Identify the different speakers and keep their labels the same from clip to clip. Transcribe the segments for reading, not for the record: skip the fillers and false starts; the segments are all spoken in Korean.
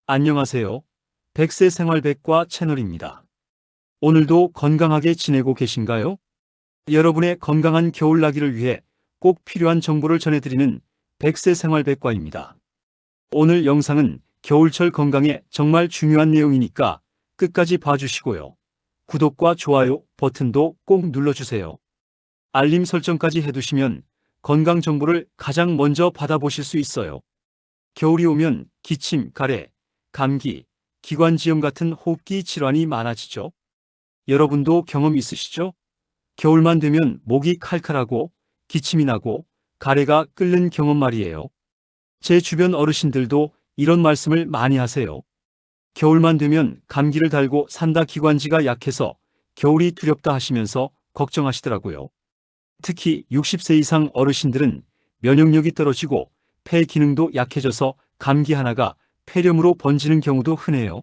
Speaker 1: 안녕하세요. 백세 생활백과 채널입니다. 오늘도 건강하게 지내고 계신가요? 여러분의 건강한 겨울나기를 위해 꼭 필요한 정보를 전해드리는 백세 생활백과입니다. 오늘 영상은 겨울철 건강에 정말 중요한 내용이니까 끝까지 봐주시고요. 구독과 좋아요 버튼도 꼭 눌러주세요. 알림 설정까지 해두시면 건강 정보를 가장 먼저 받아보실 수 있어요. 겨울이 오면 기침, 가래, 감기, 기관지염 같은 호흡기 질환이 많아지죠. 여러분도 경험 있으시죠? 겨울만 되면 목이 칼칼하고 기침이 나고 가래가 끓는 경험 말이에요. 제 주변 어르신들도 이런 말씀을 많이 하세요. 겨울만 되면 감기를 달고 산다, 기관지가 약해서 겨울이 두렵다 하시면서 걱정하시더라고요. 특히 60세 이상 어르신들은 면역력이 떨어지고 폐 기능도 약해져서 감기 하나가 폐렴으로 번지는 경우도 흔해요.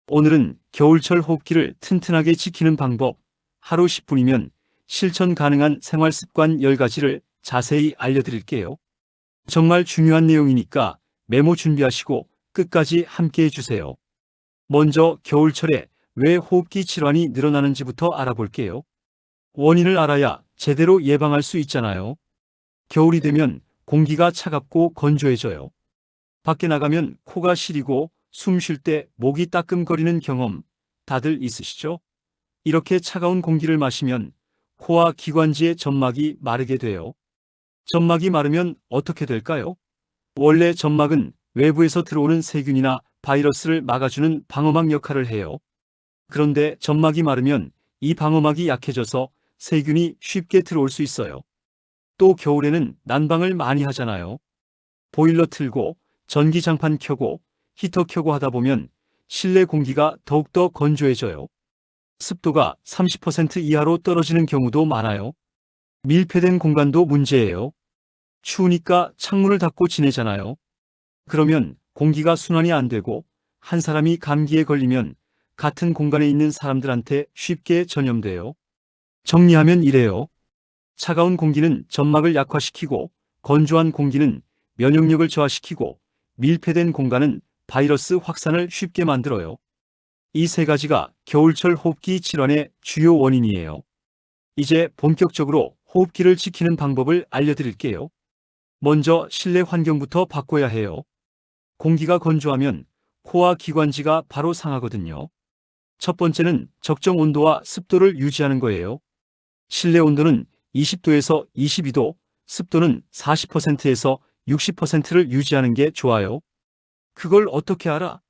Speaker 1: 오늘은 겨울철 호흡기를 튼튼하게 지키는 방법, 하루 10분이면 실천 가능한 생활 습관 10가지를 자세히 알려드릴게요. 정말 중요한 내용이니까 메모 준비하시고 끝까지 함께 해주세요. 먼저 겨울철에 왜 호흡기 질환이 늘어나는지부터 알아볼게요. 원인을 알아야 제대로 예방할 수 있잖아요. 겨울이 되면 공기가 차갑고 건조해져요. 밖에 나가면 코가 시리고 숨 쉴 때 목이 따끔거리는 경험 다들 있으시죠? 이렇게 차가운 공기를 마시면 코와 기관지의 점막이 마르게 돼요. 점막이 마르면 어떻게 될까요? 원래 점막은 외부에서 들어오는 세균이나 바이러스를 막아주는 방어막 역할을 해요. 그런데 점막이 마르면 이 방어막이 약해져서 세균이 쉽게 들어올 수 있어요. 또 겨울에는 난방을 많이 하잖아요. 보일러 틀고 전기장판 켜고 히터 켜고 하다 보면 실내 공기가 더욱더 건조해져요. 습도가 30% 이하로 떨어지는 경우도 많아요. 밀폐된 공간도 문제예요. 추우니까 창문을 닫고 지내잖아요. 그러면 공기가 순환이 안 되고 한 사람이 감기에 걸리면 같은 공간에 있는 사람들한테 쉽게 전염돼요. 정리하면 이래요. 차가운 공기는 점막을 약화시키고 건조한 공기는 면역력을 저하시키고 밀폐된 공간은 바이러스 확산을 쉽게 만들어요. 이 세 가지가 겨울철 호흡기 질환의 주요 원인이에요. 이제 본격적으로 호흡기를 지키는 방법을 알려드릴게요. 먼저 실내 환경부터 바꿔야 해요. 공기가 건조하면 코와 기관지가 바로 상하거든요. 첫 번째는 적정 온도와 습도를 유지하는 거예요. 실내 온도는 20도에서 22도, 습도는 40%에서 60%를 유지하는 게 좋아요. 그걸 어떻게 알아?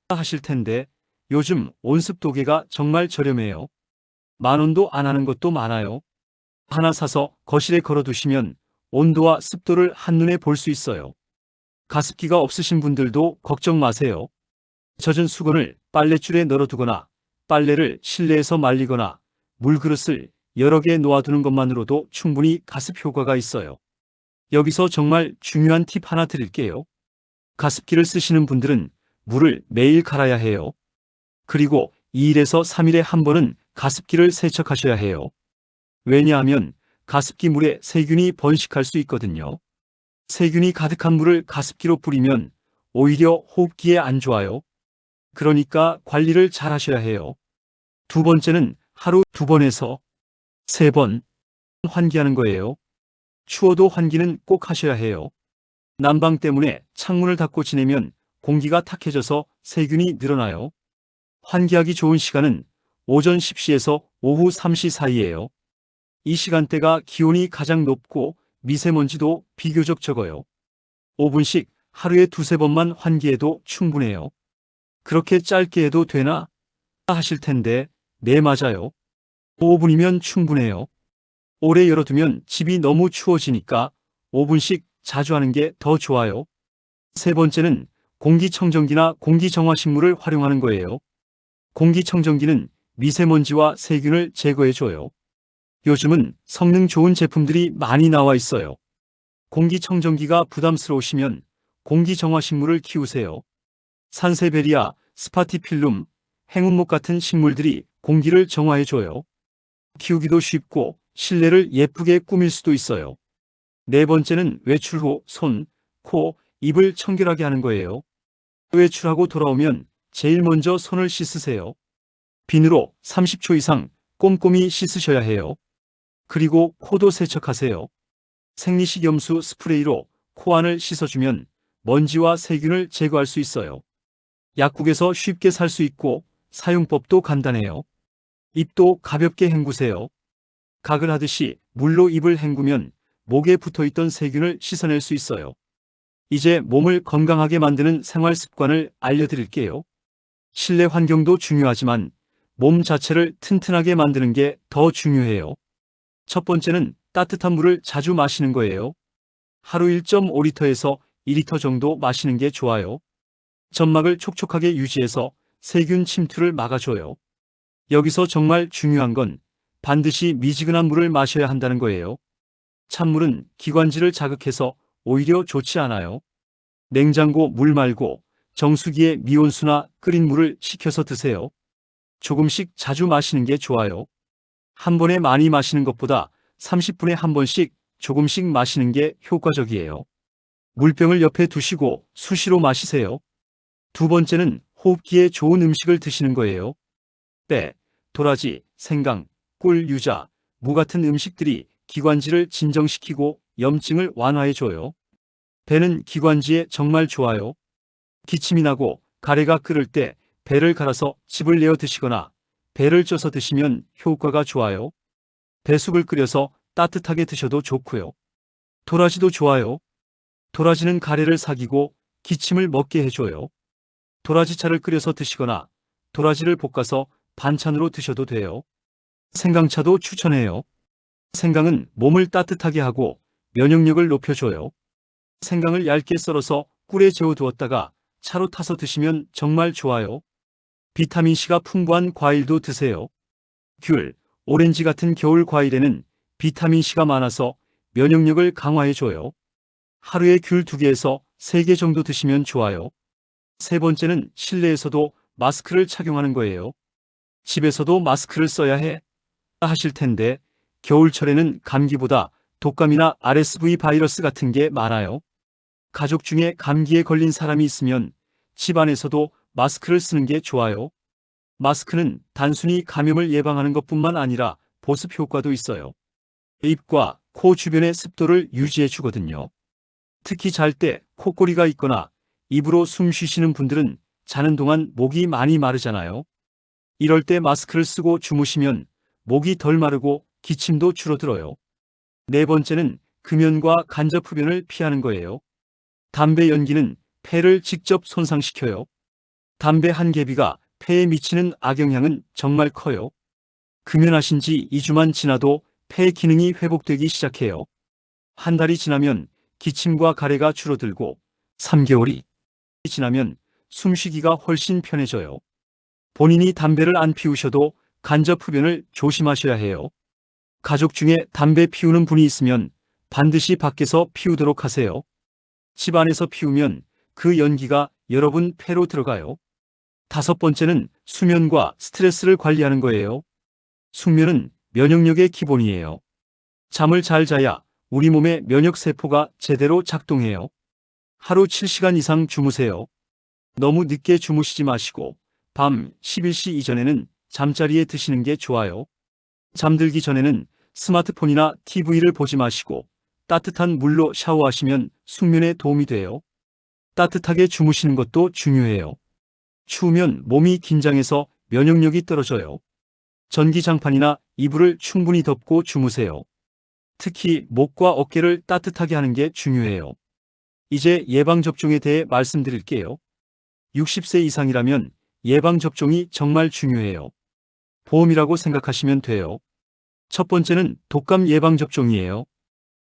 Speaker 1: 하실 텐데 요즘 온습도계가 정말 저렴해요. 만원도 안 하는 것도 많아요. 하나 사서 거실에 걸어두시면 온도와 습도를 한눈에 볼 수 있어요. 가습기가 없으신 분들도 걱정 마세요. 젖은 수건을 빨랫줄에 널어두거나 빨래를 실내에서 말리거나 물그릇을 여러 개 놓아두는 것만으로도 충분히 가습 효과가 있어요. 여기서 정말 중요한 팁 하나 드릴게요. 가습기를 쓰시는 분들은 물을 매일 갈아야 해요. 그리고 2일에서 3일에 한 번은 가습기를 세척하셔야 해요. 왜냐하면 가습기 물에 세균이 번식할 수 있거든요. 세균이 가득한 물을 가습기로 뿌리면 오히려 호흡기에 안 좋아요. 그러니까 관리를 잘 하셔야 해요. 두 번째는 하루 2번에서 3번 환기하는 거예요. 추워도 환기는 꼭 하셔야 해요. 난방 때문에 창문을 닫고 지내면 공기가 탁해져서 세균이 늘어나요. 환기하기 좋은 시간은 오전 10시에서 오후 3시 사이예요. 이 시간대가 기온이 가장 높고 미세먼지도 비교적 적어요. 5분씩 하루에 2~3번만 환기해도 충분해요. 그렇게 짧게 해도 되나? 하실 텐데, 네, 맞아요. 5분이면 충분해요. 오래 열어두면 집이 너무 추워지니까 5분씩 자주 하는 게 더 좋아요. 세 번째는 공기청정기나 공기정화식물을 활용하는 거예요. 공기청정기는 미세먼지와 세균을 제거해줘요. 요즘은 성능 좋은 제품들이 많이 나와 있어요. 공기청정기가 부담스러우시면 공기정화식물을 키우세요. 산세베리아, 스파티필름, 행운목 같은 식물들이 공기를 정화해줘요. 키우기도 쉽고 실내를 예쁘게 꾸밀 수도 있어요. 네 번째는 외출 후 손, 코, 입을 청결하게 하는 거예요. 외출하고 돌아오면 제일 먼저 손을 씻으세요. 비누로 30초 이상 꼼꼼히 씻으셔야 해요. 그리고 코도 세척하세요. 생리식염수 스프레이로 코 안을 씻어주면 먼지와 세균을 제거할 수 있어요. 약국에서 쉽게 살 수 있고 사용법도 간단해요. 입도 가볍게 헹구세요. 각을 하듯이 물로 입을 헹구면 목에 붙어있던 세균을 씻어낼 수 있어요. 이제 몸을 건강하게 만드는 생활 습관을 알려드릴게요. 실내 환경도 중요하지만 몸 자체를 튼튼하게 만드는 게 더 중요해요. 첫 번째는 따뜻한 물을 자주 마시는 거예요. 하루 1.5리터에서 2리터 정도 마시는 게 좋아요. 점막을 촉촉하게 유지해서 세균 침투를 막아줘요. 여기서 정말 중요한 건 반드시 미지근한 물을 마셔야 한다는 거예요. 찬물은 기관지를 자극해서 오히려 좋지 않아요. 냉장고 물 말고 정수기에 미온수나 끓인 물을 식혀서 드세요. 조금씩 자주 마시는 게 좋아요. 한 번에 많이 마시는 것보다 30분에 한 번씩 조금씩 마시는 게 효과적이에요. 물병을 옆에 두시고 수시로 마시세요. 두 번째는 호흡기에 좋은 음식을 드시는 거예요. 배, 도라지, 생강, 꿀, 유자, 무 같은 음식들이 기관지를 진정시키고 염증을 완화해줘요. 배는 기관지에 정말 좋아요. 기침이 나고 가래가 끓을 때 배를 갈아서 즙을 내어 드시거나 배를 쪄서 드시면 효과가 좋아요. 배숙을 끓여서 따뜻하게 드셔도 좋고요. 도라지도 좋아요. 도라지는 가래를삭이고 기침을 먹게 해줘요. 도라지차를 끓여서 드시거나 도라지를 볶아서 반찬으로 드셔도 돼요. 생강차도 추천해요. 생강은 몸을 따뜻하게 하고 면역력을 높여줘요. 생강을 얇게 썰어서 꿀에 재워두었다가 차로 타서 드시면 정말 좋아요. 비타민C가 풍부한 과일도 드세요. 귤, 오렌지 같은 겨울 과일에는 비타민C가 많아서 면역력을 강화해줘요. 하루에 귤 2개에서 3개 정도 드시면 좋아요. 세 번째는 실내에서도 마스크를 착용하는 거예요. 집에서도 마스크를 써야 해 하실 텐데 겨울철에는 감기보다 독감이나 RSV 바이러스 같은 게 많아요. 가족 중에 감기에 걸린 사람이 있으면 집 안에서도 마스크를 쓰는 게 좋아요. 마스크는 단순히 감염을 예방하는 것뿐만 아니라 보습 효과도 있어요. 입과 코 주변의 습도를 유지해 주거든요. 특히 잘 때 콧골이가 있거나 입으로 숨 쉬시는 분들은 자는 동안 목이 많이 마르잖아요. 이럴 때 마스크를 쓰고 주무시면 목이 덜 마르고 기침도 줄어들어요. 네 번째는 금연과 간접 흡연을 피하는 거예요. 담배 연기는 폐를 직접 손상시켜요. 담배 한 개비가 폐에 미치는 악영향은 정말 커요. 금연하신 지 2주만 지나도 폐 기능이 회복되기 시작해요. 한 달이 지나면 기침과 가래가 줄어들고 3개월이 지나면 숨쉬기가 훨씬 편해져요. 본인이 담배를 안 피우셔도 간접 흡연을 조심하셔야 해요. 가족 중에 담배 피우는 분이 있으면 반드시 밖에서 피우도록 하세요. 집 안에서 피우면 그 연기가 여러분 폐로 들어가요. 다섯 번째는 수면과 스트레스를 관리하는 거예요. 숙면은 면역력의 기본이에요. 잠을 잘 자야 우리 몸의 면역세포가 제대로 작동해요. 하루 7시간 이상 주무세요. 너무 늦게 주무시지 마시고 밤 11시 이전에는 잠자리에 드시는 게 좋아요. 잠들기 전에는 스마트폰이나 TV를 보지 마시고 따뜻한 물로 샤워하시면 숙면에 도움이 돼요. 따뜻하게 주무시는 것도 중요해요. 추우면 몸이 긴장해서 면역력이 떨어져요. 전기장판이나 이불을 충분히 덮고 주무세요. 특히 목과 어깨를 따뜻하게 하는 게 중요해요. 이제 예방접종에 대해 말씀드릴게요. 60세 이상이라면 예방접종이 정말 중요해요. 보험이라고 생각하시면 돼요. 첫 번째는 독감 예방접종이에요.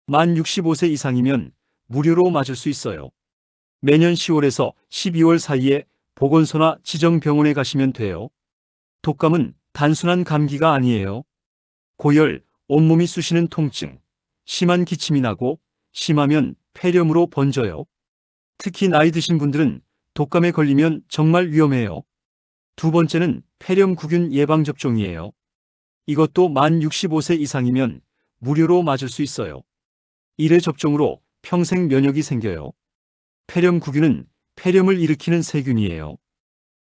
Speaker 1: 만 65세 이상이면 무료로 맞을 수 있어요. 매년 10월에서 12월 사이에 보건소나 지정병원에 가시면 돼요. 독감은 단순한 감기가 아니에요. 고열, 온몸이 쑤시는 통증, 심한 기침이 나고 심하면 폐렴으로 번져요. 특히 나이 드신 분들은 독감에 걸리면 정말 위험해요. 두 번째는 폐렴구균 예방접종이에요. 이것도 만 65세 이상이면 무료로 맞을 수 있어요. 1회 접종으로 평생 면역이 생겨요. 폐렴구균은 폐렴을 일으키는 세균이에요.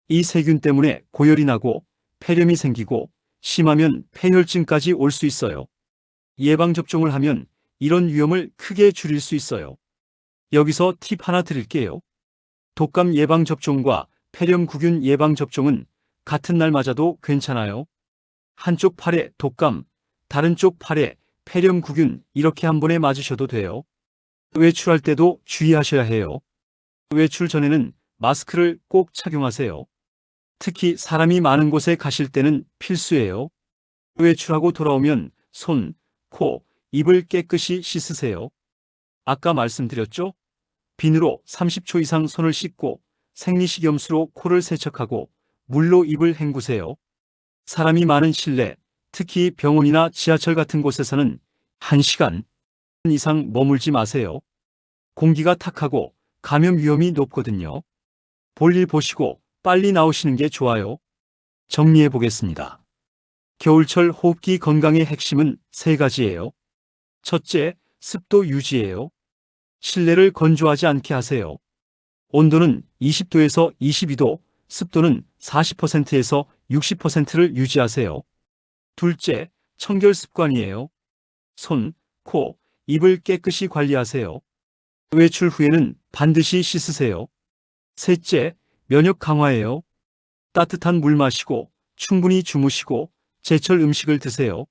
Speaker 1: 이 세균 때문에 고열이 나고 폐렴이 생기고 심하면 폐혈증까지 올 수 있어요. 예방접종을 하면 이런 위험을 크게 줄일 수 있어요. 여기서 팁 하나 드릴게요. 독감 예방접종과 폐렴구균 예방접종은 같은 날 맞아도 괜찮아요. 한쪽 팔에 독감, 다른 쪽 팔에 폐렴구균 이렇게 한 번에 맞으셔도 돼요. 외출할 때도 주의하셔야 해요. 외출 전에는 마스크를 꼭 착용하세요. 특히 사람이 많은 곳에 가실 때는 필수예요. 외출하고 돌아오면 손, 코, 입을 깨끗이 씻으세요. 아까 말씀드렸죠? 비누로 30초 이상 손을 씻고 생리식염수로 코를 세척하고 물로 입을 헹구세요. 사람이 많은 실내, 특히 병원이나 지하철 같은 곳에서는 1시간 이상 머물지 마세요. 공기가 탁하고 감염 위험이 높거든요. 볼일 보시고 빨리 나오시는 게 좋아요. 정리해 보겠습니다. 겨울철 호흡기 건강의 핵심은 3가지예요. 첫째, 습도 유지예요. 실내를 건조하지 않게 하세요. 온도는 20도에서 22도, 습도는 40%에서 60%를 유지하세요. 둘째, 청결 습관이에요. 손, 코, 입을 깨끗이 관리하세요. 외출 후에는 반드시 씻으세요. 셋째, 면역 강화예요. 따뜻한 물 마시고 충분히 주무시고 제철 음식을 드세요.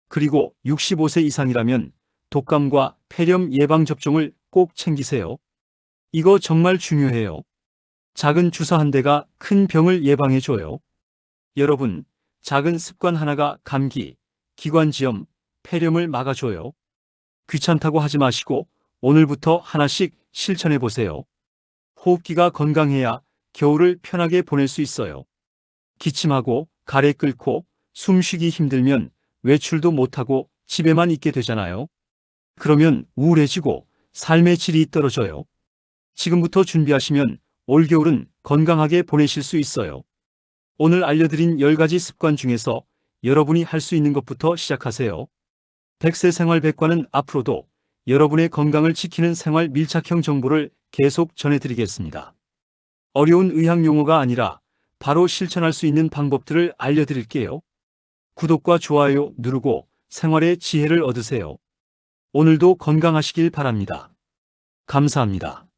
Speaker 1: 그리고 65세 이상이라면 독감과 폐렴 예방접종을 꼭 챙기세요. 이거 정말 중요해요. 작은 주사 한 대가 큰 병을 예방해줘요. 여러분, 작은 습관 하나가 감기, 기관지염, 폐렴을 막아줘요. 귀찮다고 하지 마시고 오늘부터 하나씩 실천해보세요. 호흡기가 건강해야 겨울을 편하게 보낼 수 있어요. 기침하고 가래 끓고 숨쉬기 힘들면 외출도 못하고 집에만 있게 되잖아요. 그러면 우울해지고 삶의 질이 떨어져요. 지금부터 준비하시면 올겨울은 건강하게 보내실 수 있어요. 오늘 알려드린 10가지 습관 중에서 여러분이 할 수 있는 것부터 시작하세요. 100세 생활 백과는 앞으로도 여러분의 건강을 지키는 생활 밀착형 정보를 계속 전해드리겠습니다. 어려운 의학 용어가 아니라 바로 실천할 수 있는 방법들을 알려드릴게요. 구독과 좋아요 누르고 생활의 지혜를 얻으세요. 오늘도 건강하시길 바랍니다. 감사합니다.